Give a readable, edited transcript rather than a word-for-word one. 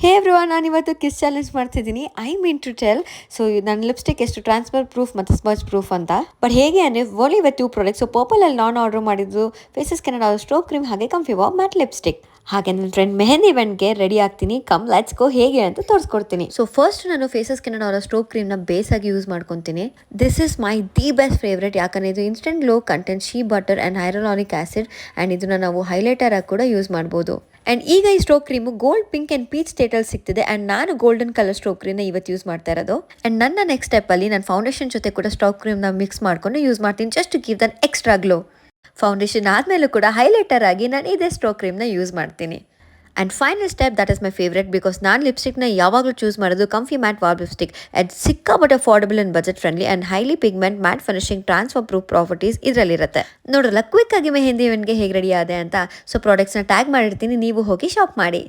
ಹೇ everyone, ನಾನು ಇವತ್ತು kiss challenge ಮಾಡ್ತಿದ್ದೀನಿ. I mean to tell, so ನನ್ನ ಲಿಪ್ಸ್ಟಿಕ್ ಎಷ್ಟು ಟ್ರಾನ್ಸ್ಫರ್ ಪ್ರೂಫ್ ಮತ್ತು ಸ್ಮಚ್ ಪ್ರೂಫ್ ಅಂತ. ಬಟ್ ಹೇಗೆ ಅಂದರೆ ಓನ್ಲಿ ವಿತ್ 2 ಪ್ರಾಡಕ್ಟ್ಸ್. ಸೊ ಪರ್ಪಲಲ್ಲಿ ನಾನು ಆರ್ಡರ್ ಮಾಡಿದ್ದು ಫೇಸಸ್ ಕೆನಡಾ ಸ್ಟ್ರೋಕ್ ಕ್ರೀಮ್ ಹಾಗೆ ಕಂಫಿ ವಾವ್ ಮ್ಯಾಟ್ ಲಿಪ್ಸ್ಟಿಕ್. ಹಾಗೆ ನನ್ನ ಫ್ರೆಂಡ್ ಮೆಹಂದಿ ಇವೆಂಟ್ಗೆ ರೆಡಿ ಆಗ್ತೀನಿ. ಕಮ್ ಲೆಟ್ಸ್ ಗೋ ಹೇಗೆ ಅಂತ ತೋರಿಸ್ಕೊಡ್ತೀನಿ. ಸೊ ಫಸ್ಟ್ ನಾನು ಫೇಸಸ್ ಕೆನಡಾ ಅವರ ಸ್ಟ್ರೋಕ್ ಕ್ರೀಮ್ನ ಬೇಸಾಗಿ ಯೂಸ್ ಮಾಡ್ಕೊತೀನಿ. This is my the best favourite, ಯಾಕಂದರೆ ಇದು instant glow content shea butter and hyaluronic acid and ಇದನ್ನು ನಾವು ಹೈಲೈಟರ್ ಆಗಿ ಕೂಡ ಯೂಸ್ ಮಾಡ್ಬೋದು. ಆ್ಯಂಡ್ ಈಗ ಈ strobe cream gold, pink and peach ಸ್ಟೇಟಲ್ಲಿ ಸಿಗ್ತಿದೆ. ಆ್ಯಂಡ್ ನಾನು ಗೋಲ್ಡನ್ ಕಲರ್ ಸ್ಟ್ರೋಕ್ ಕ್ರೀಮ್ನ ಇವತ್ತು ಯೂಸ್ ಮಾಡ್ತಾ ಇರೋದು. ಆ್ಯಂಡ್ ನನ್ನ ನೆಕ್ಸ್ಟ್ ಸ್ಟೆಪ್ಪಲ್ಲಿ ನಾನು ಫೌಂಡೇಶನ್ ಜೊತೆ ಕೂಡ ಸ್ಟ್ರೋಕ್ ಕ್ರೀಮ್ನ ಮಿಕ್ಸ್ ಮಾಡ್ಕೊಂಡು ಯೂಸ್ ಮಾಡ್ತೀನಿ, just to give then extra glow. Foundation ಆದಮೇಲೂ ಕೂಡ ಹೈಲೈಟರ್ ಆಗಿ ನಾನು ಇದೇ ಸ್ಟ್ರೋಕ್ ಕ್ರೀಮ್ನ ಯೂಸ್ ಮಾಡ್ತೀನಿ. And final step, that is my favourite, because ನಾನು ಲಿಪ್ಸ್ಟಿಕ್ನ ಯಾವಾಗಲೂ ಚೂಸ್ ಮಾಡೋದು comfy matte wow lipstick. And ಸಿಕ್ಕಾಪಟ್ಟೆ affordable and budget friendly and highly pigment matte finishing transfer proof properties ಇದರಲ್ಲಿರುತ್ತೆ. ನೋಡಲ್ಲ ಕ್ವಿಕ್ ಆಗಿ ಮೆಹಂದಿ ಇವೆಂಟ್ಗೆ ಹೇಗೆ ರೆಡಿ ಆದೆ ಅಂತ. ಸೊ ಪ್ರಾಡಕ್ಟ್ಸ್ನ ಟ್ಯಾಗ್ ಮಾಡಿರ್ತೀನಿ, ನೀವು ಹೋಗಿ ಶಾಪ್ ಮಾಡಿ.